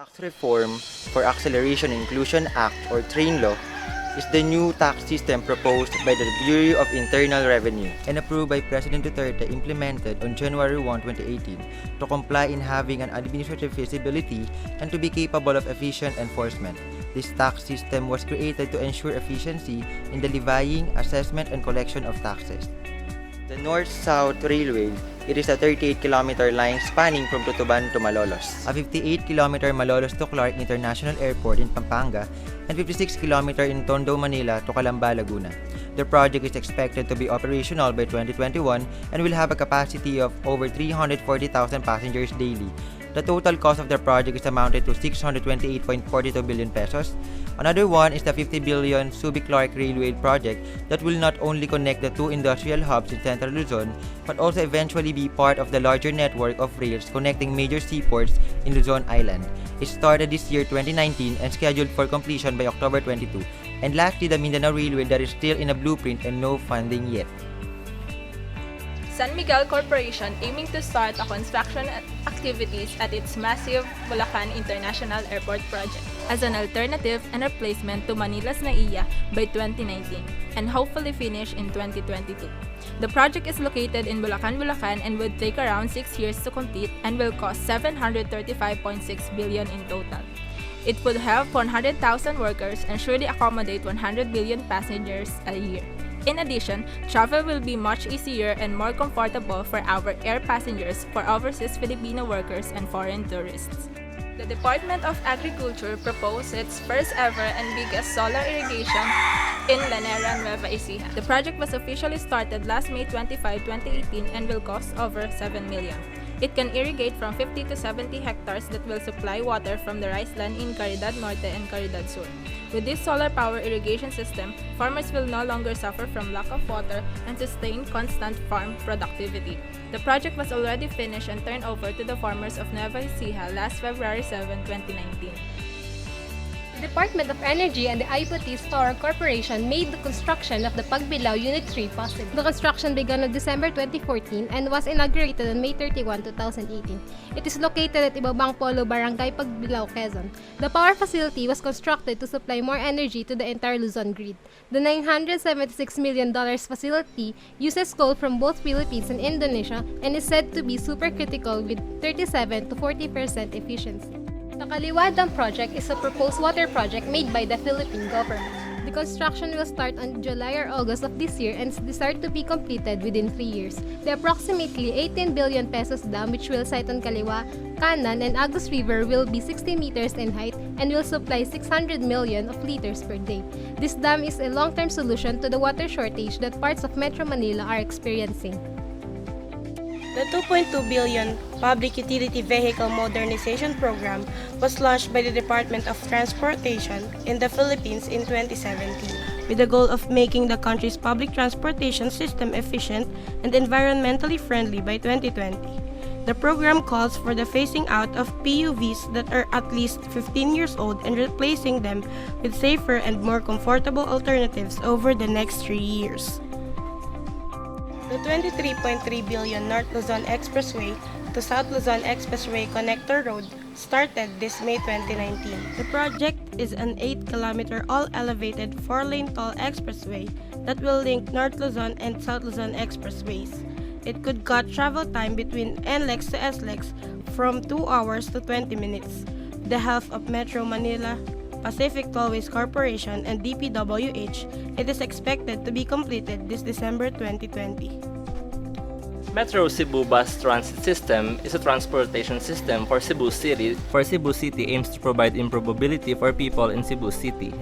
Tax Reform for Acceleration and Inclusion Act or TRAIN law is the new tax system proposed by the Bureau of Internal Revenue and approved by President Duterte, implemented on January 1, 2018 to comply in having an administrative feasibility and to be capable of efficient enforcement. This tax system was created to ensure efficiency in the levying, assessment, and collection of taxes. The North-South Railway, it is a 38-kilometer line spanning from Tutuban to Malolos, a 58-kilometer Malolos to Clark International Airport in Pampanga, and 56-kilometer in Tondo, Manila to Calamba, Laguna. The project is expected to be operational by 2021 and will have a capacity of over 340,000 passengers daily. The total cost of the project is amounted to 628.42 billion pesos. Another one is the 50 billion Subic-Clark Railway project that will not only connect the two industrial hubs in Central Luzon, but also eventually be part of the larger network of rails connecting major seaports in Luzon Island. It started this year 2019 and scheduled for completion by October 22. And lastly, the Mindanao Railway that is still in a blueprint and no funding yet. San Miguel Corporation aiming to start a construction activities at its massive Bulacan International Airport project as an alternative and replacement to Manila's NAIA by 2019 and hopefully finish in 2022. The project is located in Bulacan, and would take around 6 years to complete and will cost 735.6 billion in total. It would have 100,000 workers and surely accommodate 100 billion passengers a year. In addition, travel will be much easier and more comfortable for our air passengers, for overseas Filipino workers, and foreign tourists. The Department of Agriculture proposed its first ever and biggest solar irrigation in Lanera, Nueva Ecija. The project was officially started last May 25, 2018 and will cost over 7 million. It can irrigate from 50 to 70 hectares that will supply water from the rice land in Caridad Norte and Caridad Sur. With this solar power irrigation system, farmers will no longer suffer from lack of water and sustain constant farm productivity. The project was already finished and turned over to the farmers of Nueva Ecija last February 7, 2019. The Department of Energy and the Ipotis Power Corporation made the construction of the Pagbilao Unit 3 possible. The construction began on December 2014 and was inaugurated on May 31, 2018. It is located at Ibabang Polo, Barangay Pagbilao, Quezon. The power facility was constructed to supply more energy to the entire Luzon grid. The $976 million facility uses coal from both Philippines and Indonesia and is said to be supercritical with 37 to 40% efficiency. The Kaliwadang project is a proposed water project made by the Philippine government. The construction will start on July or August of this year and is desired to be completed within 3 years. The approximately 18 billion pesos dam, which will site on Kaliwa, Kanan, and Agus River, will be 60 meters in height and will supply 600 million of liters per day. This dam is a long-term solution to the water shortage that parts of Metro Manila are experiencing. The 2.2 billion Public Utility Vehicle Modernization Program was launched by the Department of Transportation in the Philippines in 2017, with the goal of making the country's public transportation system efficient and environmentally friendly by 2020. The program calls for the phasing out of PUVs that are at least 15 years old and replacing them with safer and more comfortable alternatives over the next 3 years. The 23.3 billion North Luzon Expressway to South Luzon Expressway Connector Road started this May 2019. The project is an 8-kilometer all-elevated 4-lane tall expressway that will link North Luzon and South Luzon Expressways. It could cut travel time between NLEX to SLEX from 2 hours to 20 minutes. The help of Metro Manila, Pacific Tollways Corporation, and DPWH, it is expected to be completed this December 2020. Metro Cebu Bus Transit System is a transportation system for Cebu City. Cebu City aims to provide improvability for people in Cebu City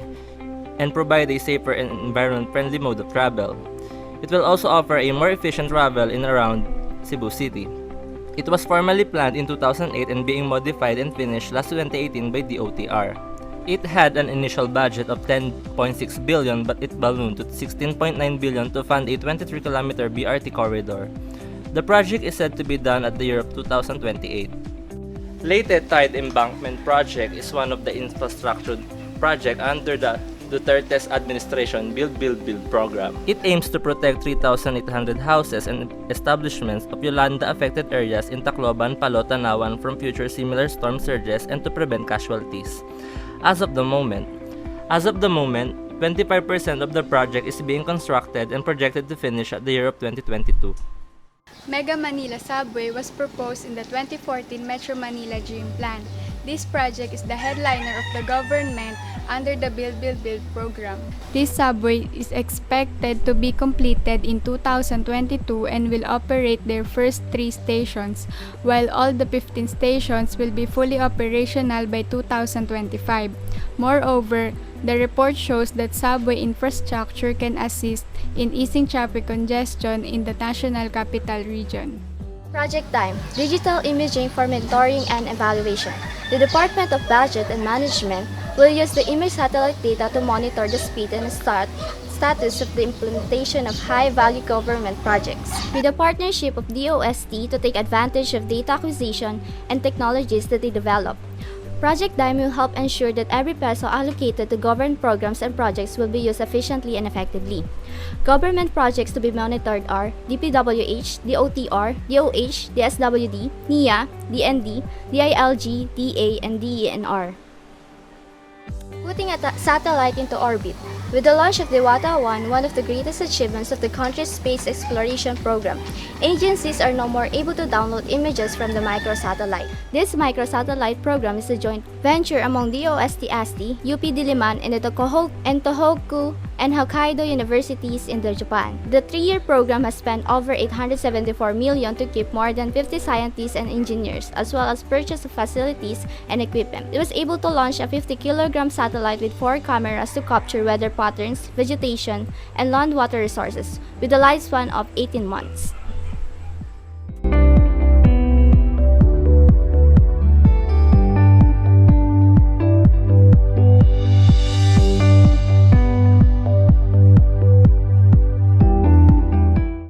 and provide a safer and environment-friendly mode of travel. It will also offer a more efficient travel in around Cebu City. It was formally planned in 2008 and being modified and finished last 2018 by DOTR. It had an initial budget of 10.6 billion but it ballooned to 16.9 billion to fund a 23-kilometer BRT corridor. The project is said to be done at the year of 2028. Leyte Tide Embankment Project is one of the infrastructure projects under the Duterte's administration Build Build Build program. It aims to protect 3,800 houses and establishments of Yolanda-affected areas in Tacloban, Palo, Tanawan from future similar storm surges and to prevent casualties. As of the moment, 25% of the project is being constructed and projected to finish at the year of 2022. Mega Manila Subway was proposed in the 2014 Metro Manila Dream Plan. This project is the headliner of the government under the Build Build Build program. This subway is expected to be completed in 2022 and will operate their first 3 stations, while all the 15 stations will be fully operational by 2025. Moreover, the report shows that subway infrastructure can assist in easing traffic congestion in the National Capital Region. Project Time, Digital Imaging for Monitoring and Evaluation. The Department of Budget and Management will use the image satellite data to monitor the speed and status of the implementation of high-value government projects, with a partnership of DOST to take advantage of data acquisition and technologies that they develop. Project Dime will help ensure that every peso allocated to government programs and projects will be used efficiently and effectively. Government projects to be monitored are DPWH, DOTR, DOH, DSWD, NIA, DND, DILG, DA, and DENR. Putting a satellite into orbit. With the launch of Diwata-1, one of the greatest achievements of the country's space exploration program, agencies are no more able to download images from the microsatellite. This microsatellite program is a joint venture among DOST-ASTI, UP Diliman, and the Tohoku and Hokkaido universities in Japan. The 3-year program has spent over 874 million to keep more than 50 scientists and engineers, as well as purchase of facilities and equipment. It was able to launch a 50-kilogram satellite with 4 cameras to capture weather patterns, vegetation, and land water resources, with a lifespan of 18 months.